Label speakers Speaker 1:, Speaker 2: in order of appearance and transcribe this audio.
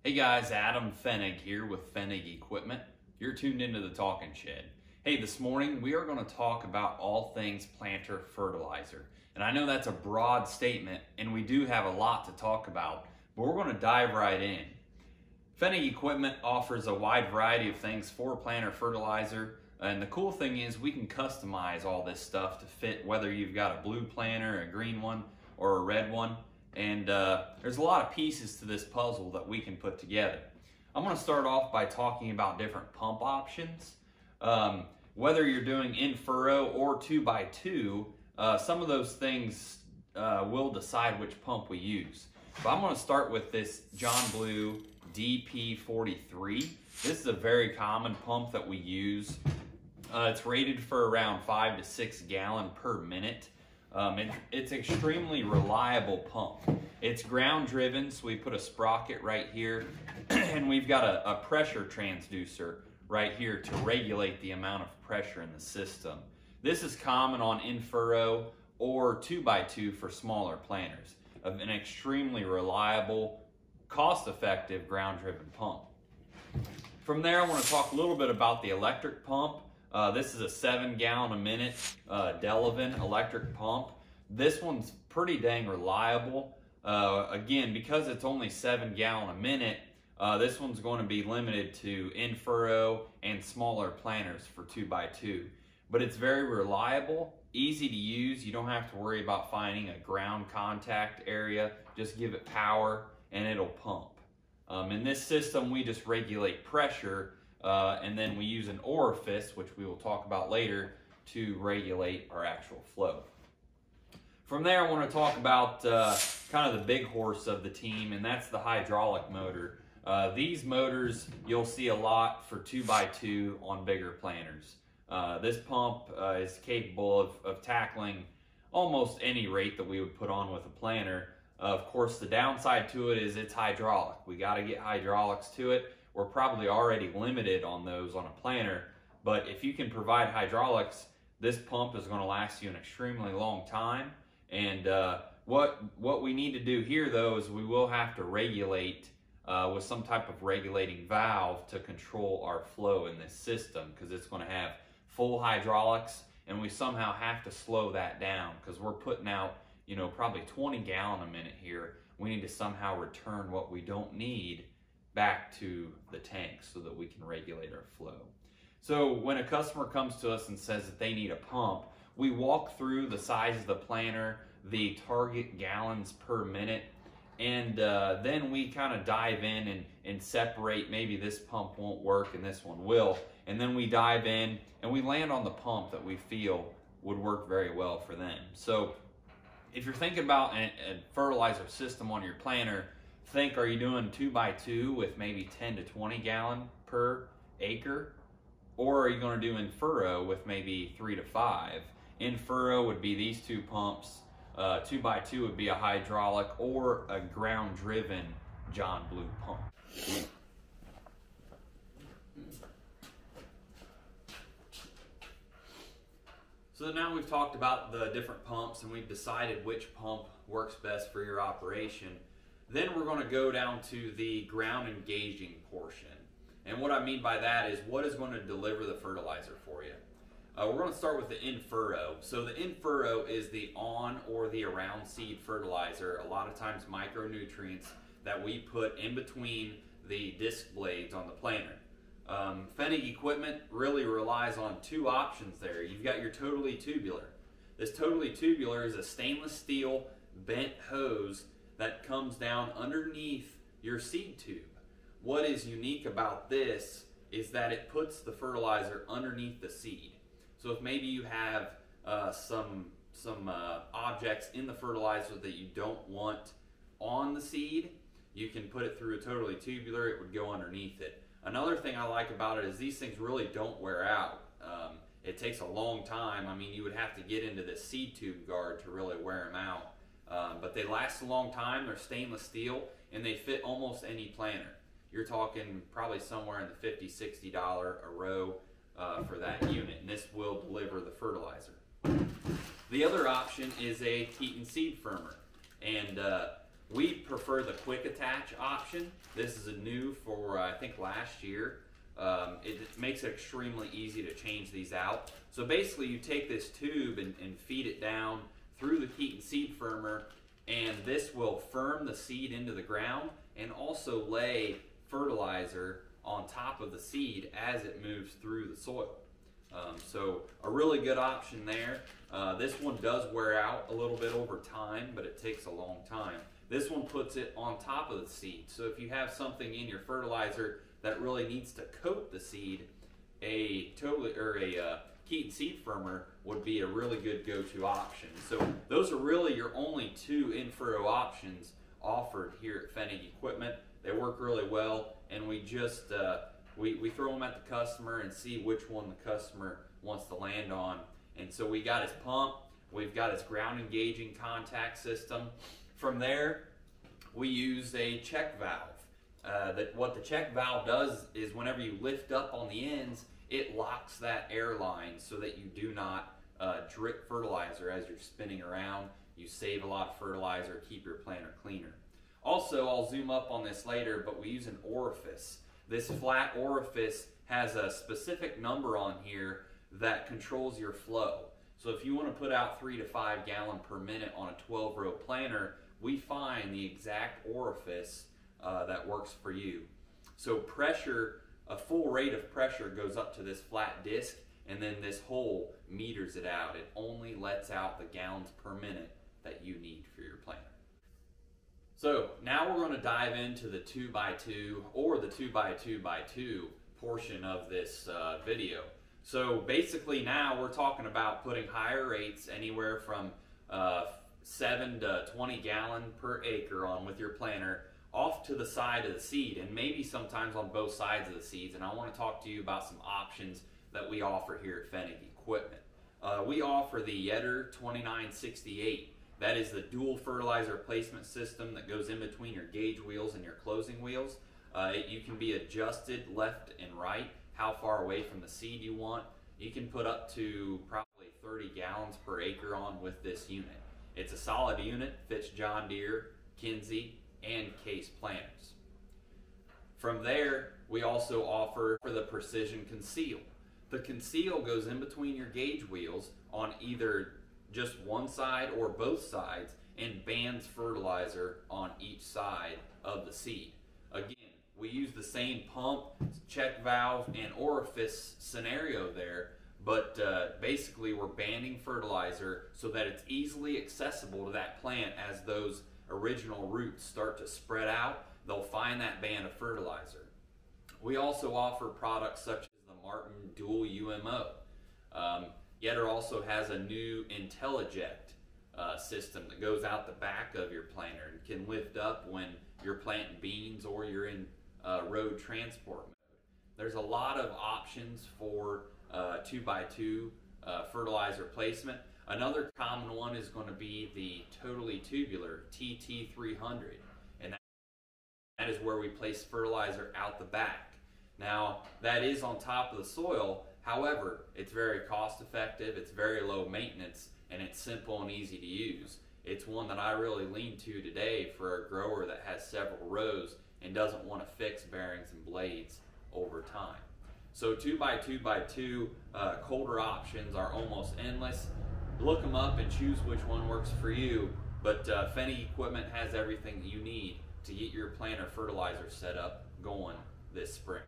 Speaker 1: Hey guys, Adam Fenig here with Fenig Equipment. You're tuned into the Talking Shed. Hey, this morning we are going to talk about all things planter fertilizer. And I know that's a broad statement and we do have a lot to talk about, but we're going to dive right in. Fenig Equipment offers a wide variety of things for planter fertilizer. And the cool thing is we can customize all this stuff to fit whether you've got a blue planter, a green one, or a red one. And there's a lot of pieces to this puzzle that we can put together. I'm going to start off by talking about different pump options. Whether you're doing InFurrow or 2x2, some of those things will decide which pump we use. But I'm going to start with this John Blue DP43. This is a very common pump that we use. It's rated for around 5 to 6 gallon per minute. It's extremely reliable pump. It's ground driven, so we put a sprocket right here, and we've got a pressure transducer right here to regulate the amount of pressure in the system. This is common on InFurrow or 2x2 for smaller planters. An extremely reliable, cost-effective ground driven pump. From there, I want to talk a little bit about the electric pump. This is a 7 gallon a minute Delavan electric pump. This one's pretty dang reliable. Again, because it's only 7 gallon a minute, this one's going to be limited to InFurrow and smaller planters for 2x2. But it's very reliable, easy to use. You don't have to worry about finding a ground contact area. Just give it power and it'll pump. In this system, we just regulate pressure. And then we use an orifice, which we will talk about later, to regulate our actual flow. From there, I want to talk about kind of the big horse of the team, and that's the hydraulic motor. These motors you'll see a lot for 2x2 on bigger planters. This pump is capable of tackling almost any rate that we would put on with a planter. Of course, the downside to it is it's hydraulic. We got to get hydraulics to it. We're probably already limited on those on a planter, but if you can provide hydraulics, this pump is going to last you an extremely long time. And what we need to do here, though, is we will have to regulate with some type of regulating valve to control our flow in this system, because it's going to have full hydraulics, and we somehow have to slow that down because we're putting out, you know, probably 20 gallon a minute here. We need to somehow return what we don't need back to the tank so that we can regulate our flow. So when a customer comes to us and says that they need a pump, we walk through the size of the planter, the target gallons per minute, and then we kind of dive in and separate. Maybe this pump won't work and this one will, and then we dive in and we land on the pump that we feel would work very well for them. So if you're thinking about a fertilizer system on your planter, think, are you doing 2x2 with maybe 10 to 20 gallon per acre? Or are you going to do InFurrow with maybe 3 to 5? InFurrow would be these two pumps. 2x2 would be a hydraulic or a ground driven John Blue pump. So now we've talked about the different pumps and we've decided which pump works best for your operation. Then we're going to go down to the ground engaging portion. And what I mean by that is what is going to deliver the fertilizer for you. We're going to start with the InFurrow. So the InFurrow is the on or the around seed fertilizer, a lot of times micronutrients that we put in between the disc blades on the planter. Fenig Equipment really relies on two options there. You've got your totally tubular. This totally tubular is a stainless steel bent hose that comes down underneath your seed tube. What is unique about this is that it puts the fertilizer underneath the seed. So if maybe you have some objects in the fertilizer that you don't want on the seed, you can put it through a totally tubular, it would go underneath it. Another thing I like about it is these things really don't wear out. It takes a long time. I mean, you would have to get into the seed tube guard to really wear them out. But they last a long time. They're stainless steel and they fit almost any planter. You're talking probably somewhere in the $50, $60 a row for that unit, and this will deliver the fertilizer. The other option is a Keaton seed firmer, and We prefer the quick attach option. This is a new for I think last year. It makes it extremely easy to change these out. So basically you take this tube and feed it down through the heat and seed firmer, and this will firm the seed into the ground and also lay fertilizer on top of the seed as it moves through the soil. So a really good option there. This one does wear out a little bit over time, but it takes a long time. This one puts it on top of the seed. So if you have something in your fertilizer that really needs to coat the seed, a heat and seed firmer would be a really good go-to option. So those are really your only two InFurrow options offered here at Fennig Equipment. They work really well, and we just we throw them at the customer and see which one the customer wants to land on. And so we got his pump, we've got his ground engaging contact system. From there, we use a check valve. What the check valve does is whenever you lift up on the ends, it locks that air line so that you do not drip fertilizer as you're spinning around. You save a lot of fertilizer, keep your planter cleaner. Also, I'll zoom up on this later, but we use an orifice. This flat orifice has a specific number on here that controls your flow. So if you want to put out 3 to 5 gallon per minute on a 12-row planter, we find the exact orifice that works for you. So pressure, a full rate of pressure goes up to this flat disc, and then this hole meters it out. It only lets out the gallons per minute that you need for your planter. So now we're going to dive into the 2x2 or the 2x2x2 portion of this video. So basically now we're talking about putting higher rates, anywhere from 7 to 20 gallon per acre on with your planter, off to the side of the seed, and maybe sometimes on both sides of the seeds. And I want to talk to you about some options that we offer here at Fennig Equipment. We offer the Yetter 2968. That is the dual fertilizer placement system that goes in between your gauge wheels and your closing wheels. You can be adjusted left and right, how far away from the seed you want. You can put up to probably 30 gallons per acre on with this unit. It's a solid unit, fits John Deere, Kinsey, and Case planters. From there, we also offer the Precision Conceal. The Conceal goes in between your gauge wheels on either just one side or both sides, and bands fertilizer on each side of the seed. Again, we use the same pump, check valve, and orifice scenario there, but basically we're banding fertilizer so that it's easily accessible to that plant. As those original roots start to spread out, they'll find that band of fertilizer. We also offer products such as the Martin Dual UMO. Yetter also has a new IntelliJect system that goes out the back of your planter and can lift up when you're planting beans or you're in road transport mode. There's a lot of options for 2x2 fertilizer placement. Another common one is going to be the totally tubular TT300, and that is where we place fertilizer out the back. Now, that is on top of the soil. However, it's very cost effective, it's very low maintenance, and it's simple and easy to use. It's one that I really lean to today for a grower that has several rows and doesn't want to fix bearings and blades over time. So 2x2x2 coulter options are almost endless. Look them up and choose which one works for you, but Fennig Equipment has everything that you need to get your planter fertilizer set up going this spring.